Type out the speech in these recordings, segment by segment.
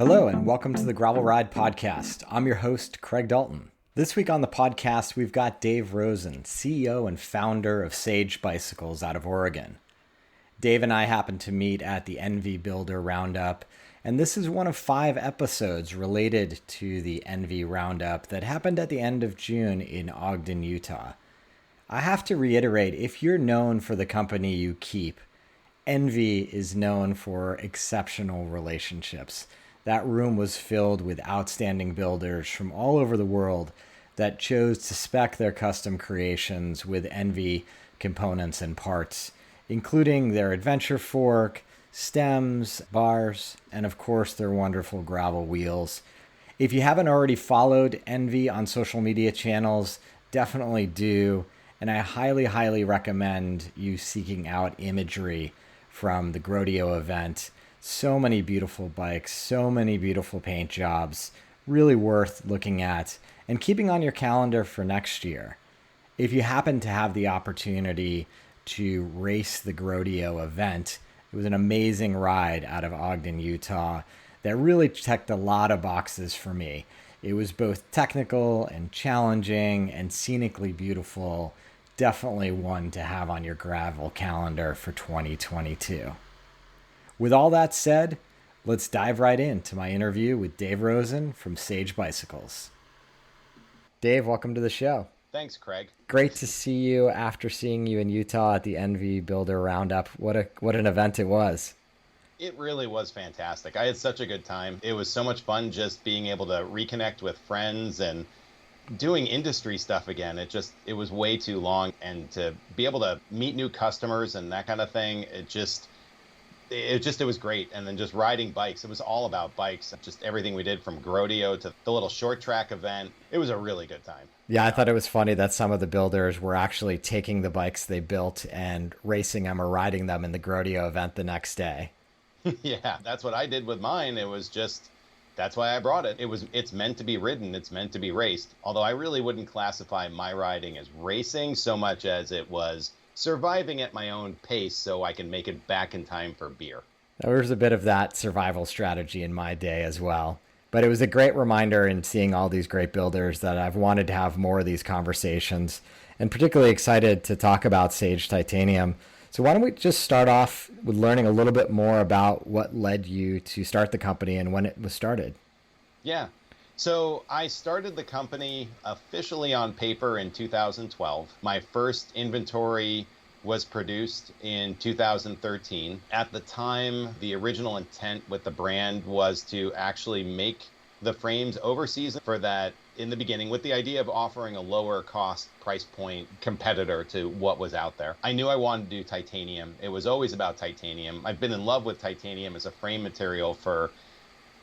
Hello, and welcome to the Gravel Ride Podcast. I'm your host, Craig Dalton. This week on the podcast, we've got Dave Rosen, CEO and founder of Sage Bicycles out of Oregon. Dave and I happened to meet at the NV Builder Roundup, and this is one of 5 episodes related to the NV Roundup that happened at the end of June in Ogden, Utah. I have to reiterate, if you're known for the company you keep, ENVE is known for exceptional relationships. That room was filled with outstanding builders from all over the world that chose to spec their custom creations with ENVE components and parts, including their adventure fork, stems, bars, and of course their wonderful gravel wheels. If you haven't already followed ENVE on social media channels, definitely do. And I highly recommend you seeking out imagery from the Grodeo event. So many beautiful bikes, so many beautiful paint jobs, really worth looking at and keeping on your calendar for next year. If you happen to have the opportunity to race the Grodeo event, it was an amazing ride out of Ogden, Utah that really checked a lot of boxes for me. It was both technical and challenging and scenically beautiful. Definitely one to have on your gravel calendar for 2022. With all that said, let's dive right into my interview with Dave Rosen from Sage Bicycles. Dave, welcome to the show. Thanks, Craig. Great to see you after seeing you in Utah at the NV Builder Roundup. What an event it was. It really was fantastic. I had such a good time. It was so much fun just being able to reconnect with friends and doing industry stuff again. It was way too long, and to be able to meet new customers and that kind of thing, it was great. And then just riding bikes, it was all about bikes. Just everything we did from Grodeo to the little short track event. It was a really good time. Yeah, I thought it was funny that some of the builders were actually taking the bikes they built and racing them or riding them in the Grodeo event the next day. Yeah, that's what I did with mine. That's why I brought it. It's meant to be ridden. It's meant to be raced. Although I really wouldn't classify my riding as racing so much as it was surviving at my own pace so I can make it back in time for beer. There was a bit of that survival strategy in my day as well. But it was a great reminder in seeing all these great builders that I've wanted to have more of these conversations, and particularly excited to talk about Sage Titanium. So why don't we just start off with learning a little bit more about what led you to start the company and when it was started? Yeah. So I started the company officially on paper in 2012. My first inventory was produced in 2013. At the time, the original intent with the brand was to actually make the frames overseas for that in the beginning, with the idea of offering a lower cost price point competitor to what was out there. I knew I wanted to do titanium. It was always about titanium. I've been in love with titanium as a frame material for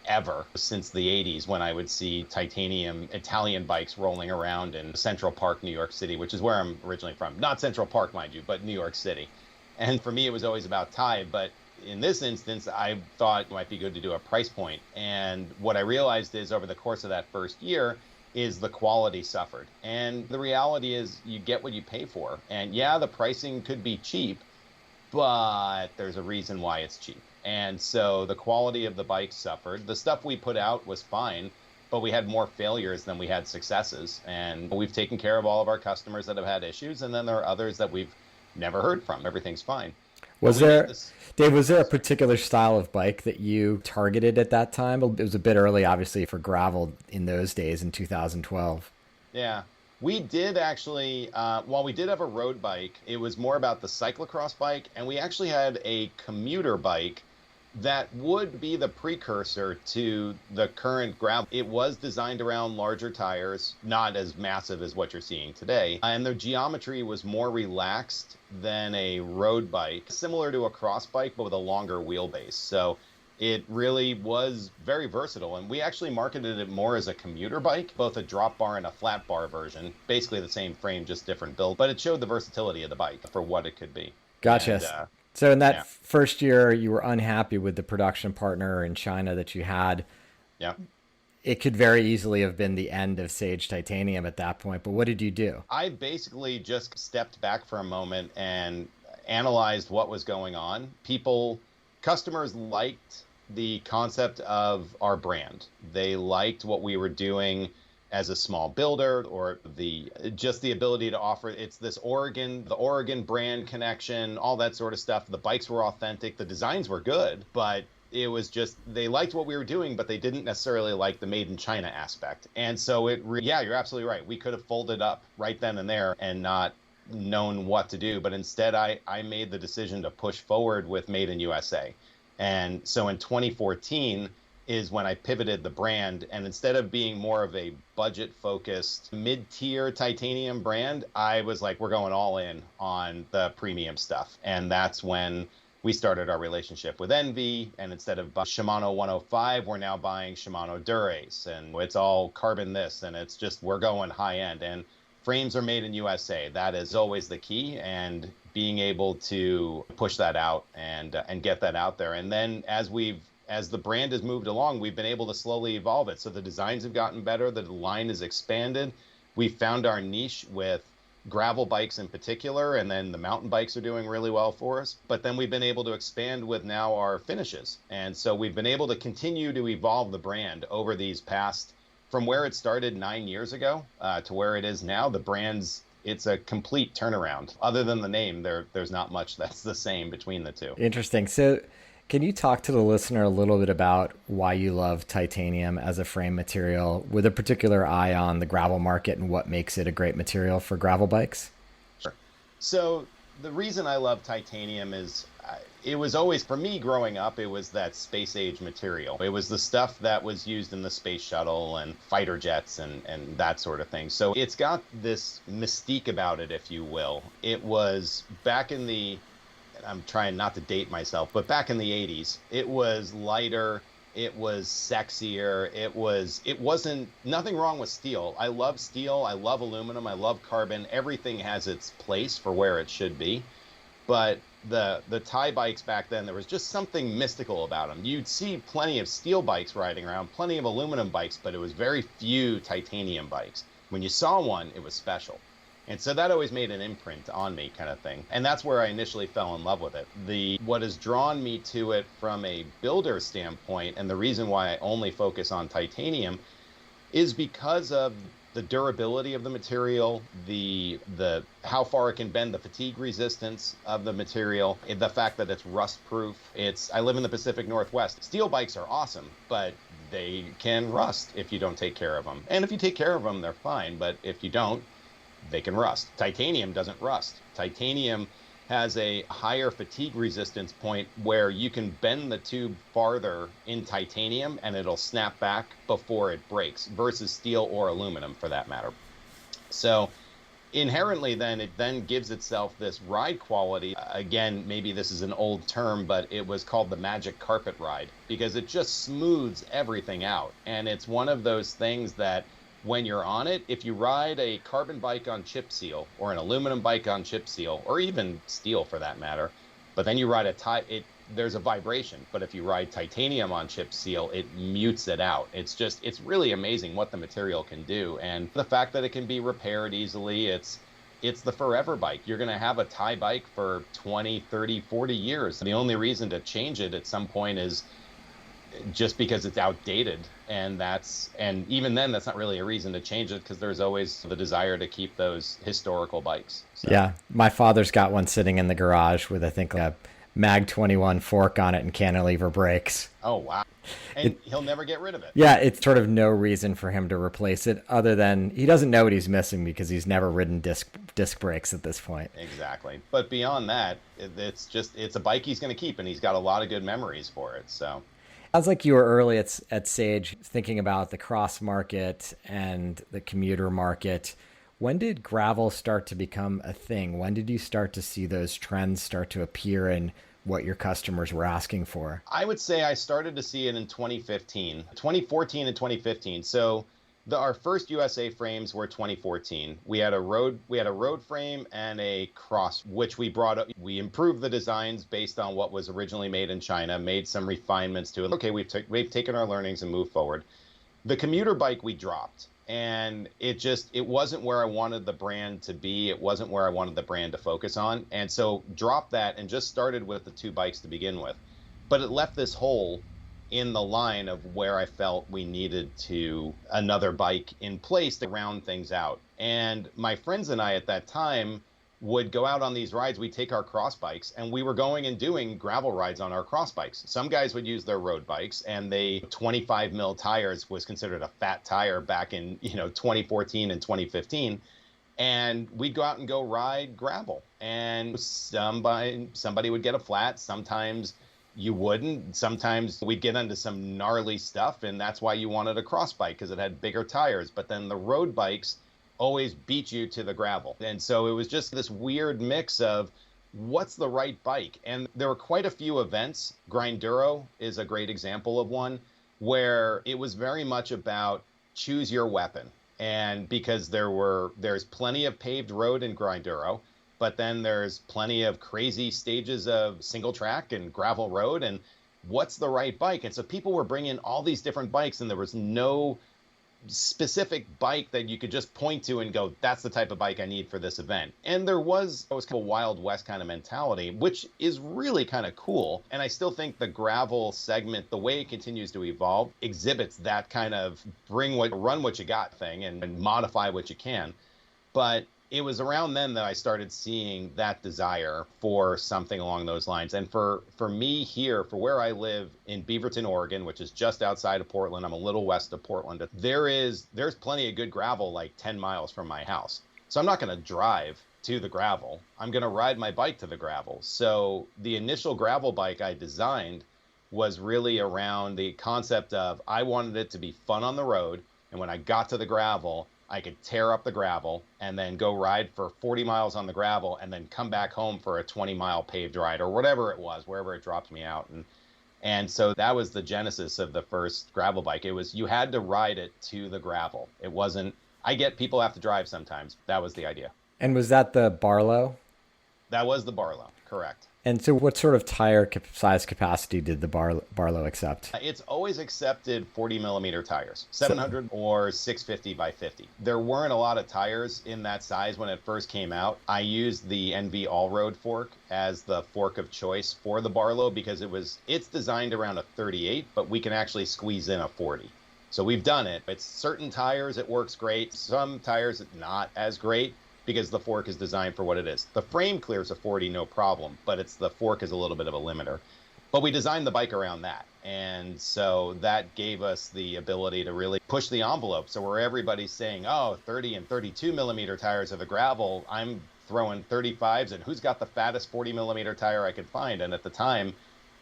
ever since the 80s, when I would see titanium Italian bikes rolling around in Central Park, New York City, which is where I'm originally from. Not Central Park, mind you, but New York City. And for me, it was always about tie. But in this instance, I thought it might be good to do a price point. And what I realized is over the course of that first year is the quality suffered. And the reality is you get what you pay for. And yeah, the pricing could be cheap, but there's a reason why it's cheap. And so the quality of the bike suffered. The stuff we put out was fine, but we had more failures than we had successes. And we've taken care of all of our customers that have had issues. And then there are others that we've never heard from. Everything's fine. Dave, was there a particular style of bike that you targeted at that time? It was a bit early, obviously, for gravel in those days in 2012. Yeah. We did actually, while we did have a road bike, it was more about the cyclocross bike. And we actually had a commuter bike that would be the precursor to the current gravel. It was designed around larger tires, not as massive as what you're seeing today. And the geometry was more relaxed than a road bike, similar to a cross bike, but with a longer wheelbase. So it really was very versatile. And we actually marketed it more as a commuter bike, both a drop bar and a flat bar version, basically the same frame, just different build. But it showed the versatility of the bike for what it could be. Gotcha. And, so in that first year, you were unhappy with the production partner in China that you had. Yeah. It could very easily have been the end of Sage Titanium at that point, but what did you do? I basically just stepped back for a moment and analyzed what was going on. Customers liked the concept of our brand. They liked what we were doing as a small builder, or the ability to offer. It's the Oregon brand connection, all that sort of stuff. The bikes were authentic, the designs were good, but it was just, they liked what we were doing, but they didn't necessarily like the made in China aspect. And so yeah, you're absolutely right. We could have folded up right then and there and not known what to do. But instead, I made the decision to push forward with Made in USA. And so in 2014 is when I pivoted the brand. And instead of being more of a budget focused mid-tier titanium brand, I was like, we're going all in on the premium stuff. And that's when we started our relationship with ENVE, and instead of Shimano 105, we're now buying Shimano Durace, and it's all carbon this, and it's just, we're going high end, and frames are made in USA. That is always the key, and being able to push that out and get that out there. And then as the brand has moved along, we've been able to slowly evolve it. So the designs have gotten better, the line has expanded. We found our niche with gravel bikes in particular, and then the mountain bikes are doing really well for us. But then we've been able to expand with now our finishes. And so we've been able to continue to evolve the brand over these past, from where it started 9 years ago to where it is now. The brand's, it's a complete turnaround. Other than the name, there's not much that's the same between the two. Interesting. So can you talk to the listener a little bit about why you love titanium as a frame material, with a particular eye on the gravel market and what makes it a great material for gravel bikes? Sure. So the reason I love titanium is it was always, for me growing up, it was that space age material. It was the stuff that was used in the space shuttle and fighter jets and that sort of thing. So it's got this mystique about it, if you will. It was back in the, I'm trying not to date myself, but back in the 80s, it was lighter, it was sexier, it wasn't, nothing wrong with steel. I love steel, I love aluminum, I love carbon. Everything has its place for where it should be. But the Thai bikes back then, there was just something mystical about them. You'd see plenty of steel bikes riding around, plenty of aluminum bikes, but it was very few titanium bikes. When you saw one, it was special. And so that always made an imprint on me, kind of thing. And that's where I initially fell in love with it. What has drawn me to it from a builder standpoint, and the reason why I only focus on titanium, is because of the durability of the material, the how far it can bend, the fatigue resistance of the material, the fact that it's rust proof. I live in the Pacific Northwest. Steel bikes are awesome, but they can rust if you don't take care of them. And if you take care of them, they're fine. But if you don't, they can rust. Titanium doesn't rust. Titanium has a higher fatigue resistance point where you can bend the tube farther in titanium and it'll snap back before it breaks, versus steel or aluminum for that matter. So inherently then it then gives itself this ride quality. Again, maybe this is an old term, but it was called the magic carpet ride, because it just smooths everything out. And it's one of those things that when you're on it, if you ride a carbon bike on chip seal, or an aluminum bike on chip seal, or even steel for that matter, but then you ride there's a vibration. But if you ride titanium on chip seal, it mutes it out. It's really amazing what the material can do. And the fact that it can be repaired easily, it's the forever bike. You're going to have a Thai bike for 20, 30, 40 years. The only reason to change it at some point is just because it's outdated, and even then that's not really a reason to change it, because there's always the desire to keep those historical bikes. So. Yeah, my father's got one sitting in the garage with, I think, a Mag 21 fork on it and cantilever brakes. Oh wow. And he'll never get rid of it. Yeah, it's sort of no reason for him to replace it, other than he doesn't know what he's missing because he's never ridden disc brakes at this point. Exactly. But beyond that, it's a bike he's going to keep, and he's got a lot of good memories for it. So sounds like you were early at Sage thinking about the cross market and the commuter market. When did gravel start to become a thing? When did you start to see those trends start to appear in what your customers were asking for? I would say I started to see it in 2014 and 2015. So our first USA frames were 2014. We had a road frame and a cross, which we improved the designs based on what was originally made in China, made some refinements to it. Okay, we've taken our learnings and moved forward. The commuter bike we dropped, and it wasn't where I wanted the brand to be. It wasn't where I wanted the brand to focus on. And so dropped that and just started with the two bikes to begin with. But it left this hole in the line of where I felt we needed to another bike in place to round things out. And my friends and I at that time would go out on these rides. We'd take our cross bikes and we were going and doing gravel rides on our cross bikes. Some guys would use their road bikes, and they 25 mil tires was considered a fat tire back in 2014 and 2015. And we'd go out and go ride gravel, and somebody would get a flat. Sometimes you wouldn't. Sometimes we'd get into some gnarly stuff, and that's why you wanted a cross bike, because it had bigger tires. But then the road bikes always beat you to the gravel. And so it was just this weird mix of what's the right bike. And there were quite a few events. Grinduro is a great example of one, where it was very much about choose your weapon. And because there's plenty of paved road in Grinduro, but then there's plenty of crazy stages of single track and gravel road, and what's the right bike? And so people were bringing all these different bikes, and there was no specific bike that you could just point to and go, that's the type of bike I need for this event. And it was kind of a Wild West kind of mentality, which is really kind of cool. And I still think the gravel segment, the way it continues to evolve, exhibits that kind of run what you got thing and modify what you can. But it was around then that I started seeing that desire for something along those lines. And for me here, for where I live in Beaverton, Oregon, which is just outside of Portland, I'm a little west of Portland, there's plenty of good gravel like 10 miles from my house. So I'm not going to drive to the gravel. I'm going to ride my bike to the gravel. So the initial gravel bike I designed was really around the concept of I wanted it to be fun on the road. And when I got to the gravel, I could tear up the gravel and then go ride for 40 miles on the gravel and then come back home for a 20-mile paved ride or whatever it was, wherever it dropped me out. And so that was the genesis of the first gravel bike. It was you had to ride it to the gravel. It wasn't, I get people have to drive sometimes. That was the idea. And was that the Barlow? That was the Barlow, correct. And so what sort of tire size capacity did the Barlow accept? It's always accepted 40 millimeter tires, 700 or 650 by 50. There weren't a lot of tires in that size when it first came out. I used the NV all-road fork as the fork of choice for the Barlow because it's designed around a 38, but we can actually squeeze in a 40. So we've done it. It's certain tires, it works great. Some tires, not as great, because the fork is designed for what it is. The frame clears a 40, no problem, but the fork is a little bit of a limiter. But we designed the bike around that. And so that gave us the ability to really push the envelope. So where everybody's saying, 30 and 32 millimeter tires of the gravel, I'm throwing 35s, and who's got the fattest 40 millimeter tire I could find? And at the time,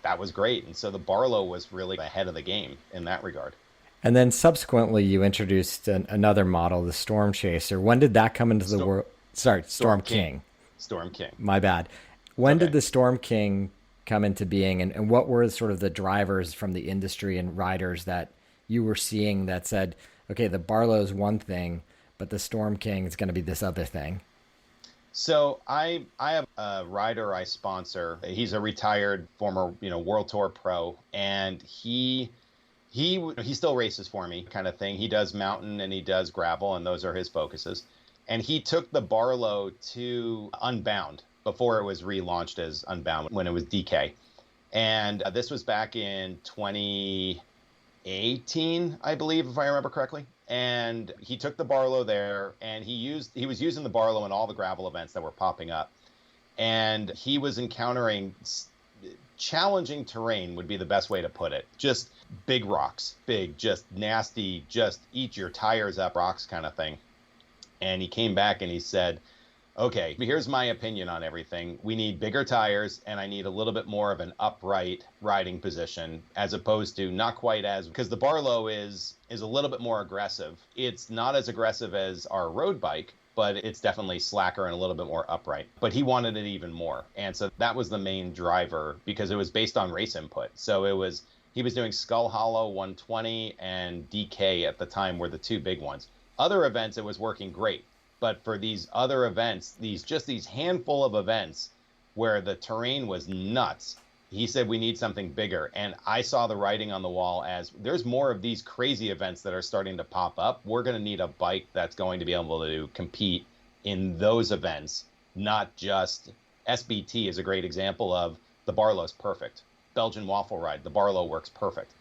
that was great. And so the Barlow was really ahead of the game in that regard. And then subsequently, you introduced another model, the Storm Chaser. When did that come into the world? Sorry, Storm King. Storm King. My bad. When did the Storm King come into being, and what were sort of the drivers from the industry and riders that you were seeing that said, okay, the Barlow's one thing, but the Storm King is going to be this other thing? So I have a rider I sponsor. He's a retired former World Tour pro, and he still races for me, kind of thing. He does mountain and he does gravel, and those are his focuses. And he took the Barlow to Unbound before it was relaunched as Unbound, when it was DK. And this was back in 2018, I believe, if I remember correctly. And he took the Barlow there, and he was using the Barlow in all the gravel events that were popping up. And he was encountering challenging terrain, would be the best way to put it. Just big rocks, just nasty, just eat your tires up rocks kind of thing. And he came back and he said, okay, here's my opinion on everything. We need bigger tires, and I need a little bit more of an upright riding position, as opposed to not quite as, because the Barlow is a little bit more aggressive. It's not as aggressive as our road bike, but it's definitely slacker and a little bit more upright. But he wanted it even more. And so that was the main driver, because it was based on race input. So he was doing Skull Hollow 120 and DK at the time were the two big ones. Other events, it was working great. But for these other events, these handful of events where the terrain was nuts, he said we need something bigger. And I saw the writing on the wall as there's more of these crazy events that are starting to pop up. We're going to need a bike that's going to be able to compete in those events, not just SBT is a great example of the Barlow's perfect. Belgian waffle ride, the Barlow works perfect.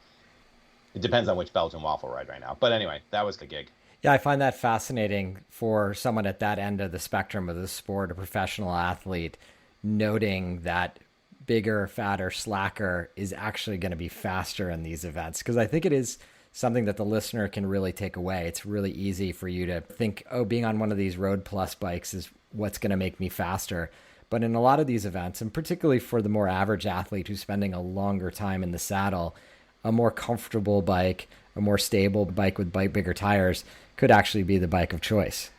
It depends on which Belgian waffle ride right now. But anyway, that was the gig. Yeah, I find that fascinating for someone at that end of the spectrum of the sport, a professional athlete, noting that bigger, fatter, slacker is actually going to be faster in these events. Because I think it is something that the listener can really take away. It's really easy for you to think, oh, being on one of these Road Plus bikes is what's going to make me faster. But in a lot of these events, and particularly for the more average athlete who's spending a longer time in the saddle, a more comfortable bike, a more stable bike with bigger tires could actually be the bike of choice.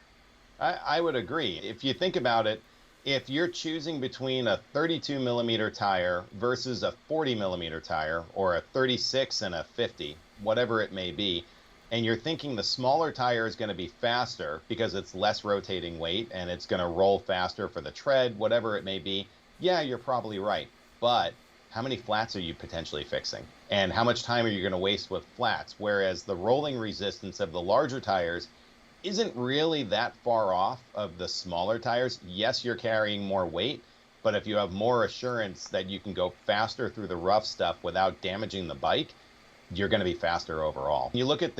I would agree. If you think about it, if you're choosing between a 32 millimeter tire versus a 40 millimeter tire, or a 36 and a 50, whatever it may be, and you're thinking the smaller tire is going to be faster because it's less rotating weight and it's going to roll faster for the tread, whatever it may be, yeah, you're probably right. But how many flats are you potentially fixing? And how much time are you going to waste with flats? Whereas the rolling resistance of the larger tires isn't really that far off of the smaller tires. Yes, you're carrying more weight, but if you have more assurance that you can go faster through the rough stuff without damaging the bike, you're going to be faster overall. You look at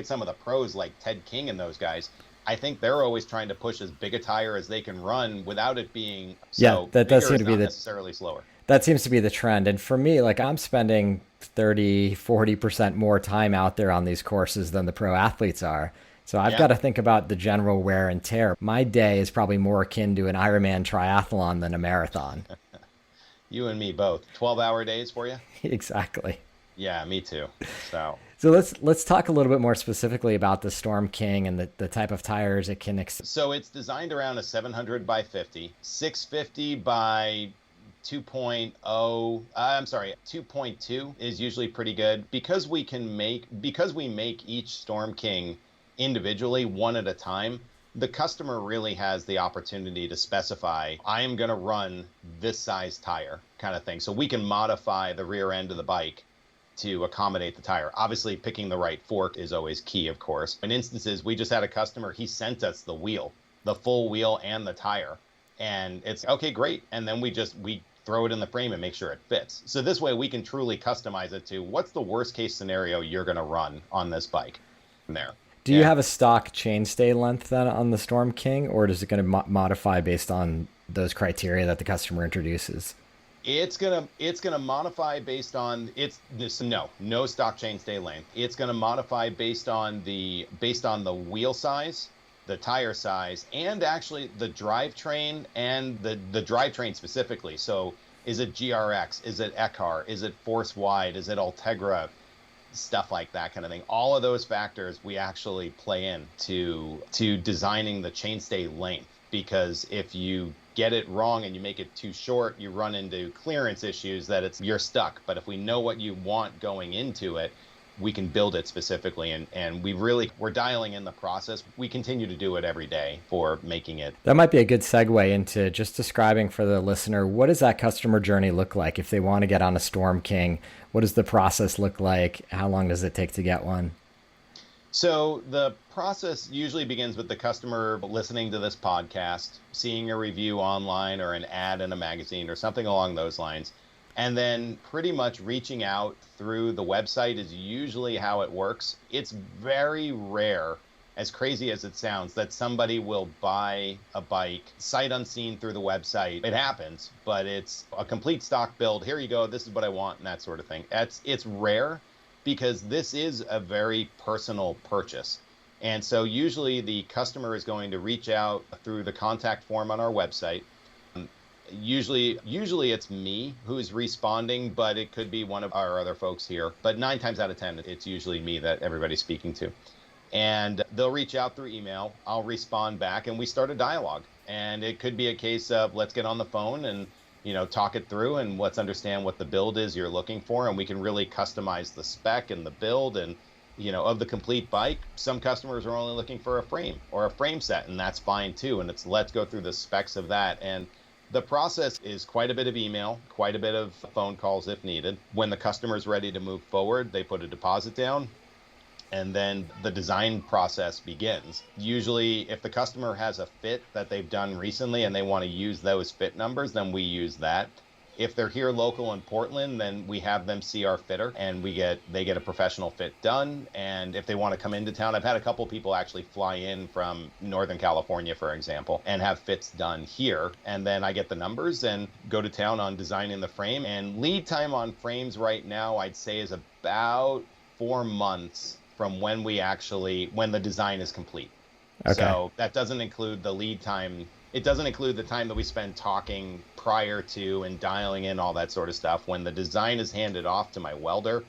some of the pros like Ted King and those guys. I think they're always trying to push as big a tire as they can run without it being that does seem to be necessarily slower. That seems to be the trend. And for me, like, I'm spending 30-40% more time out there on these courses than the pro athletes are. So I've got to think about the general wear and tear. My day is probably more akin to an Ironman triathlon than a marathon. You and me both. 12-hour days for you? Exactly. Yeah, me too. So let's talk a little bit more specifically about the Storm King and the type of tires it can So it's designed around a 700 by 50, 650 by 2.2 is usually pretty good. Because we make each Storm King individually, one at a time, the customer really has the opportunity to specify, I am going to run this size tire kind of thing. So we can modify the rear end of the bike to accommodate the tire. Obviously, picking the right fork is always key, of course. In instances, we just had a customer, he sent us the wheel, the full wheel and the tire. And it's okay, great. And then we throw it in the frame and make sure it fits. So this way we can truly customize it to what's the worst case scenario you're going to run on this bike there. Do you have a stock chainstay length then on the Storm King, or is it going to modify based on those criteria that the customer introduces? It's gonna modify based on no stock chainstay length. It's gonna modify based on the wheel size, the tire size, and actually the drivetrain and the drivetrain specifically. So is it GRX? Is it Eccar? Is it Force Wide? Is it Ultegra? Stuff like that kind of thing. All of those factors we actually play in to designing the chainstay length, because if you get it wrong and you make it too short, you run into clearance issues that you're stuck. But if we know what you want going into it, we can build it specifically, and we're dialing in the process. We continue to do it every day for making it. That might be a good segue into just describing for the listener, what does that customer journey look like? If they want to get on a Storm King, what does the process look like? How long does it take to get one? So the process usually begins with the customer listening to this podcast, seeing a review online or an ad in a magazine or something along those lines. And then pretty much reaching out through the website is usually how it works. It's very rare, as crazy as it sounds, that somebody will buy a bike sight unseen through the website. It happens, but it's a complete stock build. Here you go. This is what I want, and that sort of thing. It's rare because this is a very personal purchase. And so usually the customer is going to reach out through the contact form on our website. Usually it's me who's responding, but it could be one of our other folks here. But 9 times out of 10, it's usually me that everybody's speaking to. And they'll reach out through email. I'll respond back, and we start a dialogue. And it could be a case of let's get on the phone and talk it through, and let's understand what the build is you're looking for, and we can really customize the spec and the build and of the complete bike. Some customers are only looking for a frame or a frame set, and that's fine too. And let's go through the specs of that. And the process is quite a bit of email, quite a bit of phone calls if needed. When the customer's ready to move forward, they put a deposit down, and then the design process begins. Usually, if the customer has a fit that they've done recently and they want to use those fit numbers, then we use that. If they're here local in Portland, then we have them see our fitter and they get a professional fit done. And if they want to come into town, I've had a couple people actually fly in from Northern California, for example, and have fits done here. And then I get the numbers and go to town on designing the frame. And lead time on frames right now, I'd say, is about 4 months from when the design is complete. Okay. So that doesn't include the lead time. It doesn't include the time that we spend talking prior to and dialing in all that sort of stuff. When the design is handed off to my welder,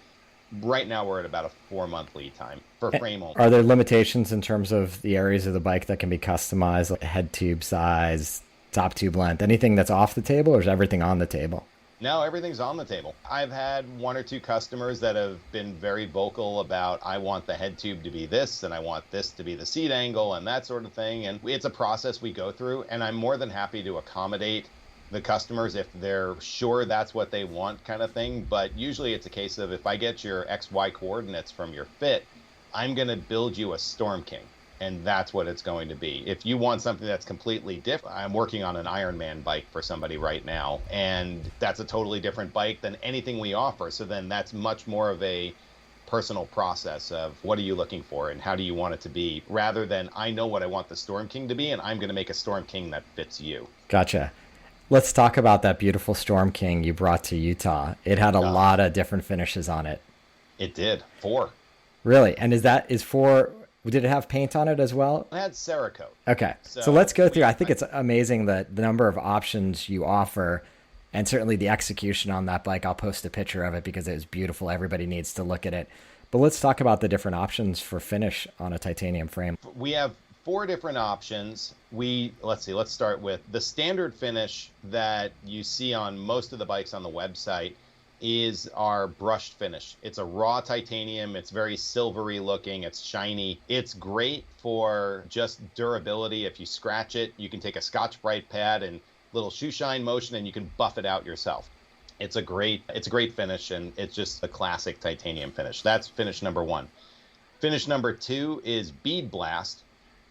right now we're at about a 4-month lead time for frame only. Are there limitations in terms of the areas of the bike that can be customized, like head tube size, top tube length, anything that's off the table, or is everything on the table? No, everything's on the table. I've had 1 or 2 customers that have been very vocal about, I want the head tube to be this, and I want this to be the seat angle, and that sort of thing. And it's a process we go through, and I'm more than happy to accommodate the customers if they're sure that's what they want, kind of thing. But usually it's a case of, if I get your XY coordinates from your fit, I'm going to build you a Storm King. And that's what it's going to be. If you want something that's completely different, I'm working on an Ironman bike for somebody right now, and that's a totally different bike than anything we offer. So then that's much more of a personal process of, what are you looking for and how do you want it to be, rather than, I know what I want the Storm King to be and I'm going to make a Storm King that fits you. Gotcha. Let's talk about that beautiful Storm King you brought to Utah. It had a lot of different finishes on it. It did. 4. Really? And did it have paint on it as well? It had Cerakote. Okay. So let's go through. I think it's amazing the number of options you offer, and certainly the execution on that bike. I'll post a picture of it because it was beautiful. Everybody needs to look at it. But let's talk about the different options for finish on a titanium frame. We have 4 different options. Let's start with the standard finish that you see on most of the bikes on the website is our brushed finish. It's a raw titanium. It's very silvery looking. It's shiny. It's great for just durability. If you scratch it, you can take a Scotch-Brite pad and little shoe shine motion and you can buff it out yourself. It's a great finish, and it's just a classic titanium finish. That's finish number 1. Finish number 2 is bead blast,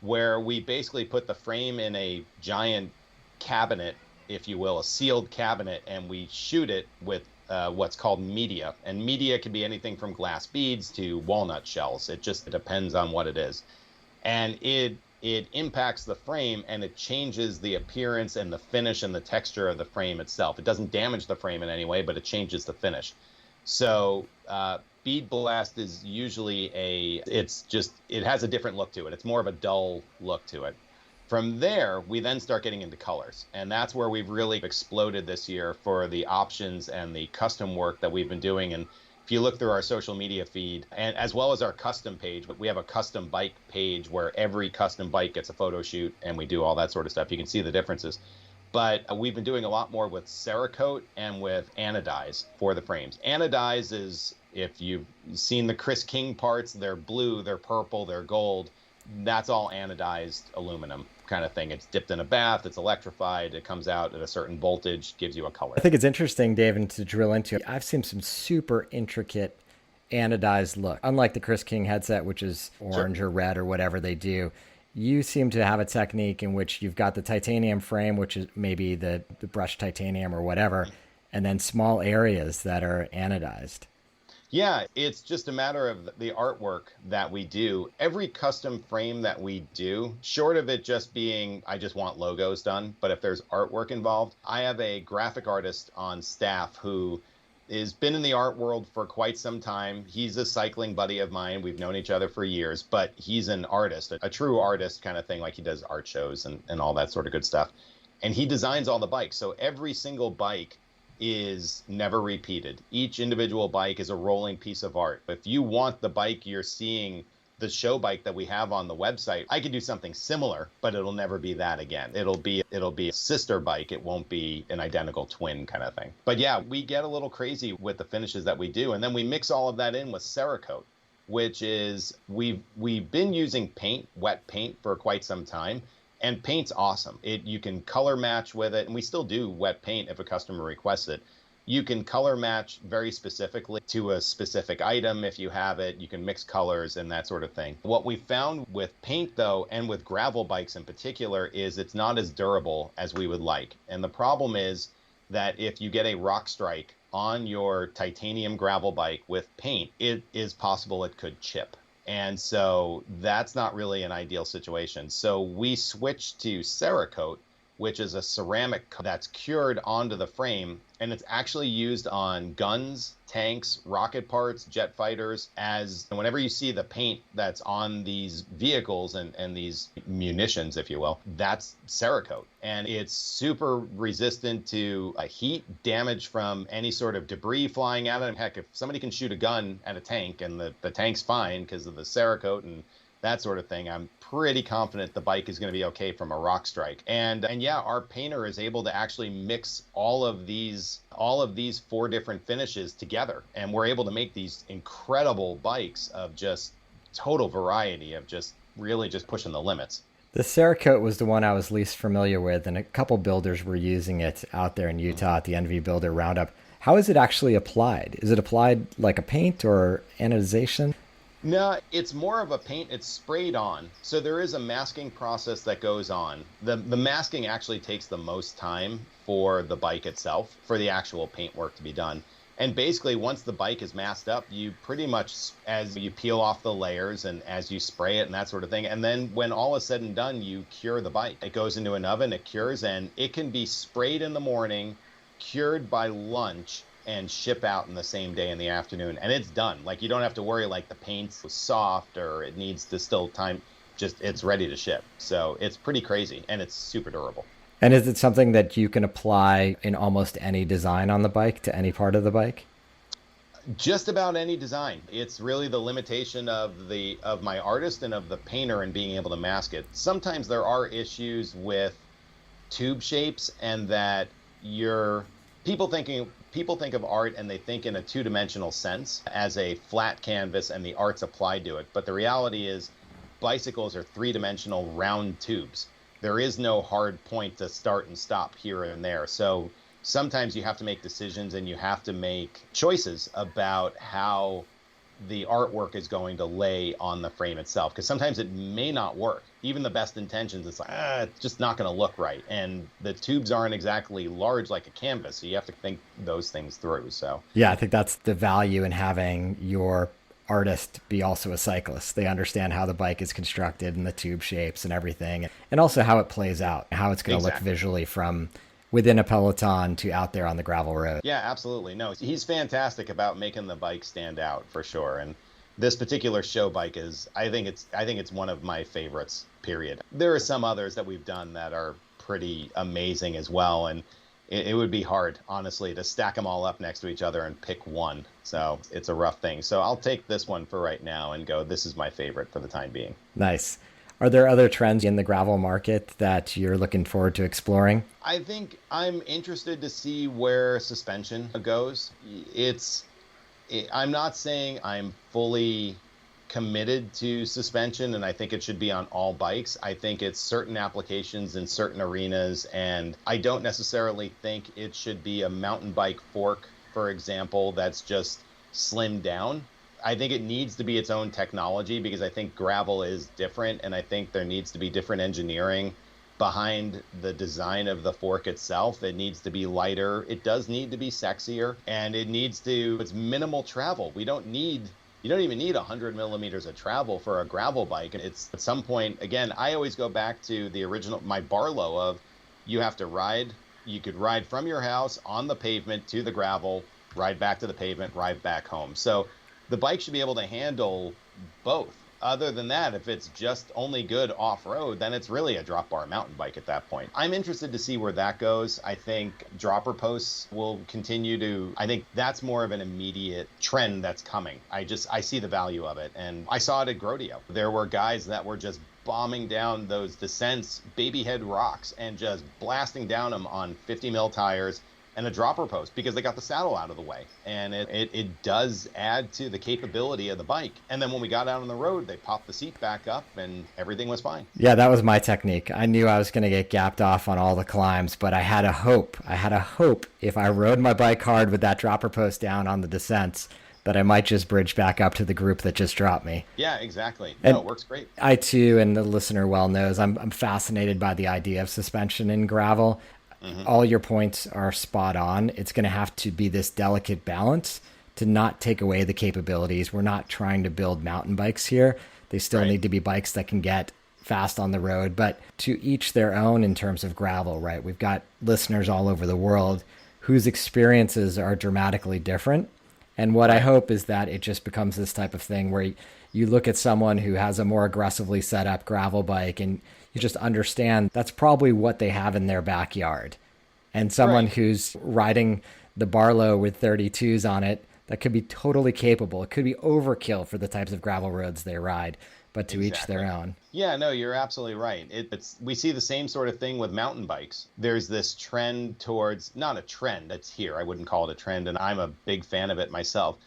where we basically put the frame in a giant cabinet, if you will, a sealed cabinet, and we shoot it with what's called media. And media can be anything from glass beads to walnut shells. It just depends on what it is. And it impacts the frame, and it changes the appearance and the finish and the texture of the frame itself. It doesn't damage the frame in any way, but it changes the finish. So bead blast is usually it has a different look to it. It's more of a dull look to it. From there, we then start getting into colors, and that's where we've really exploded this year for the options and the custom work that we've been doing. And if you look through our social media feed, and as well as our custom page, but we have a custom bike page where every custom bike gets a photo shoot, and we do all that sort of stuff. You can see the differences. But we've been doing a lot more with Cerakote and with anodize for the frames. Anodize is, if you've seen the Chris King parts, they're blue, they're purple, they're gold. That's all anodized aluminum kind of thing. It's dipped in a bath, it's electrified, it comes out at a certain voltage, gives you a color. I think it's interesting, Dave, and to drill into it, I've seen some super intricate anodized look. Unlike the Chris King headset, which is orange or red or whatever they do, you seem to have a technique in which you've got the titanium frame, which is maybe the brushed titanium or whatever, and then small areas that are anodized. Yeah, it's just a matter of the artwork that we do. Every custom frame that we do, short of it just being, I just want logos done, but if there's artwork involved, I have a graphic artist on staff who has been in the art world for quite some time. He's a cycling buddy of mine. We've known each other for years, but he's an artist, a true artist kind of thing, like he does art shows and all that sort of good stuff. And he designs all the bikes. So every single bike is never repeated. Each individual bike is a rolling piece of art. If you want the bike you're seeing, the show bike that we have on the website, I could do something similar, but it'll never be that again. It'll be a sister bike. It won't be an identical twin kind of thing. But yeah, we get a little crazy with the finishes that we do. And then we mix all of that in with Cerakote, which is, we've been using paint, wet paint, for quite some time. And paint's awesome. You can color match with it, and we still do wet paint if a customer requests it. You can color match very specifically to a specific item if you have it. You can mix colors and that sort of thing. What we found with paint, though, and with gravel bikes in particular, is it's not as durable as we would like. And the problem is that if you get a rock strike on your titanium gravel bike with paint, it is possible it could chip. And so that's not really an ideal situation. So we switched to Cerakote, which is a ceramic that's cured onto the frame, and it's actually used on guns, tanks, rocket parts, jet fighters. And whenever you see the paint that's on these vehicles and these munitions, if you will, that's Cerakote. And it's super resistant to heat, damage from any sort of debris flying at it. Heck, if somebody can shoot a gun at a tank and the tank's fine because of the Cerakote and that sort of thing, I'm pretty confident the bike is going to be okay from a rock strike. And yeah, our painter is able to actually mix all of these 4 different finishes together, and we're able to make these incredible bikes of just total variety, of just really just pushing the limits. The Cerakote was the one I was least familiar with, and a couple builders were using it out there in Utah at the NV Builder Roundup. How is it actually applied? Is it applied like a paint or anodization? No, it's more of a paint. It's sprayed on. So there is a masking process that goes on. The masking actually takes the most time for the bike itself, for the actual paint work to be done. And basically, once the bike is masked up, you pretty much, as you peel off the layers and as you spray it and that sort of thing, and then when all is said and done, you cure the bike. It goes into an oven, it cures, and it can be sprayed in the morning, cured by lunch, and ship out in the same day in the afternoon, and it's done. Like, you don't have to worry like the paint's soft or it needs to still time, just it's ready to ship. So it's pretty crazy, and it's super durable. And is it something that you can apply in almost any design on the bike to any part of the bike? Just about any design. It's really the limitation of my artist and of the painter and being able to mask it. Sometimes there are issues with tube shapes, and that people think of art and they think in a two-dimensional sense as a flat canvas and the art's applied to it. But the reality is bicycles are three-dimensional round tubes. There is no hard point to start and stop here and there. So sometimes you have to make decisions and you have to make choices about how the artwork is going to lay on the frame itself, because sometimes it may not work. Even the best intentions, it's like, it's just not going to look right. And the tubes aren't exactly large like a canvas, so you have to think those things through. So yeah, I think that's the value in having your artist be also a cyclist. They understand how the bike is constructed and the tube shapes and everything, and also how it plays out, how it's going to look visually from within a peloton to out there on the gravel road. Yeah, absolutely. No, he's fantastic about making the bike stand out for sure. And this particular show bike is, I think it's one of my favorites, period. There are some others that we've done that are pretty amazing as well. And it would be hard, honestly, to stack them all up next to each other and pick one. So it's a rough thing. So I'll take this one for right now and go, this is my favorite for the time being. Nice. Are there other trends in the gravel market that you're looking forward to exploring? I think I'm interested to see where suspension goes. I'm not saying I'm fully committed to suspension, and I think it should be on all bikes. I think it's certain applications in certain arenas, and I don't necessarily think it should be a mountain bike fork, for example, that's just slimmed down. I think it needs to be its own technology, because I think gravel is different, and I think there needs to be different engineering behind the design of the fork itself. It needs to be lighter. It does need to be sexier, and it's minimal travel. You don't even need 100 millimeters of travel for a gravel bike. And it's at some point, again, I always go back to the original, my Barlow of, you could ride from your house on the pavement to the gravel, ride back to the pavement, ride back home. So the bike should be able to handle both. Other than that, if it's just only good off-road, then it's really a drop bar mountain bike at that point. I'm interested to see where that goes. I think dropper posts will continue I think that's more of an immediate trend that's coming. I see the value of it. And I saw it at Grodio. There were guys that were just bombing down those descents, baby head rocks, and just blasting down them on 50 mil tires and a dropper post, because they got the saddle out of the way. And it does add to the capability of the bike. And then when we got out on the road, they popped the seat back up and everything was fine. Yeah, that was my technique. I knew I was going to get gapped off on all the climbs, but I had a hope if I rode my bike hard with that dropper post down on the descents, that I might just bridge back up to the group that just dropped me. Yeah, exactly. No, it works great. I too, and the listener well knows, I'm fascinated by the idea of suspension in gravel. All your points are spot on. It's going to have to be this delicate balance to not take away the capabilities. We're not trying to build mountain bikes here. They still need to be bikes that can get fast on the road, but to each their own in terms of gravel, right? We've got listeners all over the world whose experiences are dramatically different. And what I hope is that it just becomes this type of thing where you look at someone who has a more aggressively set up gravel bike and you just understand that's probably what they have in their backyard. And someone who's riding the Barlow with 32s on it, that could be totally capable. It could be overkill for the types of gravel roads they ride, but to each their own. Yeah, no, you're absolutely right. We see the same sort of thing with mountain bikes. There's this trend towards, not a trend that's here, I wouldn't call it a trend, and I'm a big fan of it myself.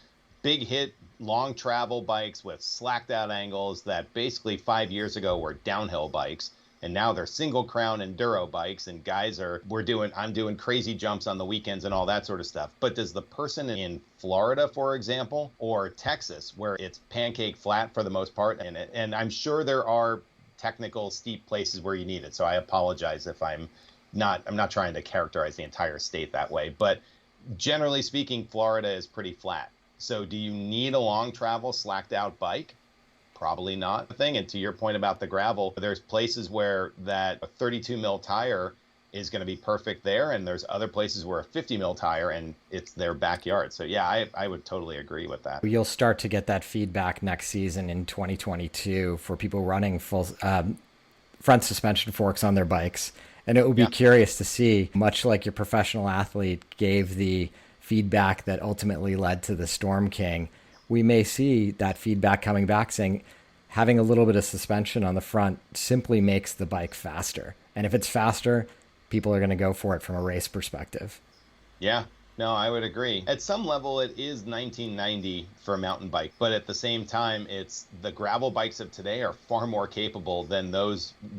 Big hit, long travel bikes with slacked out angles that basically 5 years ago were downhill bikes. And now they're single crown enduro bikes, and guys I'm doing crazy jumps on the weekends and all that sort of stuff. But does the person in Florida, for example, or Texas, where it's pancake flat for the most part, and I'm sure there are technical steep places where you need it. So I apologize if I'm not trying to characterize the entire state that way, but generally speaking, Florida is pretty flat. So do you need a long travel slacked out bike? Probably not a thing. And to your point about the gravel, there's places where that a 32 mil tire is going to be perfect there. And there's other places where a 50 mil tire and it's their backyard. So yeah, I would totally agree with that. You'll start to get that feedback next season in 2022 for people running full front suspension forks on their bikes. And it will be curious to see, much like your professional athlete gave the feedback that ultimately led to the Storm King, we may see that feedback coming back saying having a little bit of suspension on the front simply makes the bike faster. And if it's faster, people are going to go for it from a race perspective. Yeah, no, I would agree. At some level, it is 1990 for a mountain bike, but at the same time, it's the gravel bikes of today are far more capable than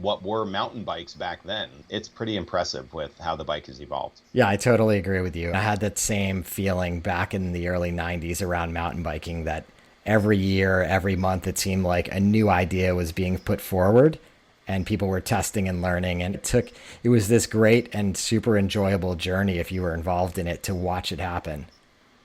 what were mountain bikes back then. It's pretty impressive with how the bike has evolved. Yeah, I totally agree with you. I had that same feeling back in the early 90s around mountain biking that every year, every month, it seemed like a new idea was being put forward and people were testing and learning. And it was this great and super enjoyable journey if you were involved in it to watch it happen.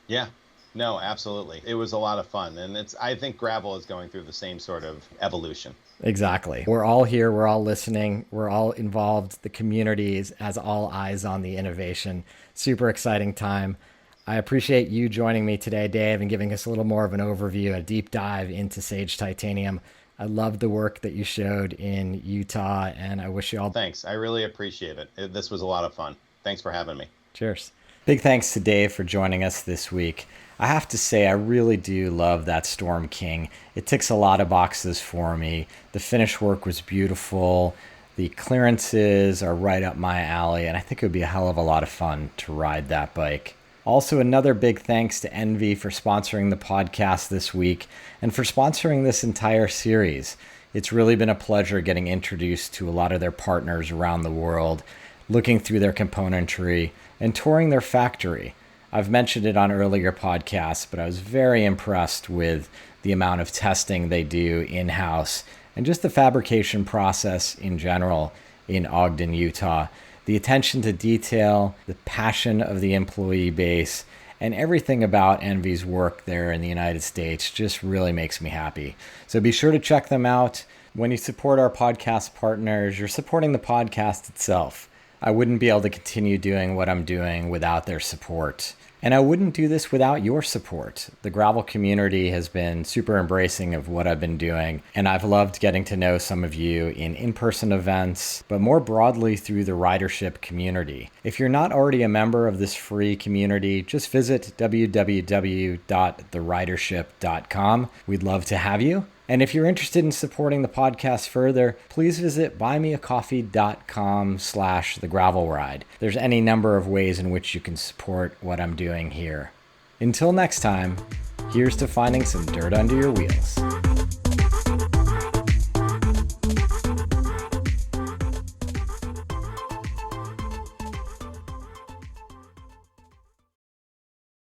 Yeah, no, absolutely. It was a lot of fun. And I think gravel is going through the same sort of evolution. Exactly. We're all here. We're all listening. We're all involved. The community has all eyes on the innovation. Super exciting time. I appreciate you joining me today, Dave, and giving us a little more of an overview, a deep dive into Sage Titanium. I love the work that you showed in Utah, and I wish you all... Thanks. I really appreciate it. This was a lot of fun. Thanks for having me. Cheers. Big thanks to Dave for joining us this week. I have to say, I really do love that Storm King. It ticks a lot of boxes for me. The finish work was beautiful. The clearances are right up my alley, and I think it would be a hell of a lot of fun to ride that bike. Also, another big thanks to ENVE for sponsoring the podcast this week and for sponsoring this entire series. It's really been a pleasure getting introduced to a lot of their partners around the world, looking through their componentry, and touring their factory. I've mentioned it on earlier podcasts, but I was very impressed with the amount of testing they do in-house and just the fabrication process in general in Ogden, Utah. The attention to detail, the passion of the employee base, and everything about ENVE's work there in the United States just really makes me happy. So be sure to check them out. When you support our podcast partners, you're supporting the podcast itself. I wouldn't be able to continue doing what I'm doing without their support. And I wouldn't do this without your support. The gravel community has been super embracing of what I've been doing, and I've loved getting to know some of you in-person events, but more broadly through the Ridership community. If you're not already a member of this free community, just visit www.theridership.com. We'd love to have you. And if you're interested in supporting the podcast further, please visit buymeacoffee.com/thegravelride. There's any number of ways in which you can support what I'm doing here. Until next time, here's to finding some dirt under your wheels.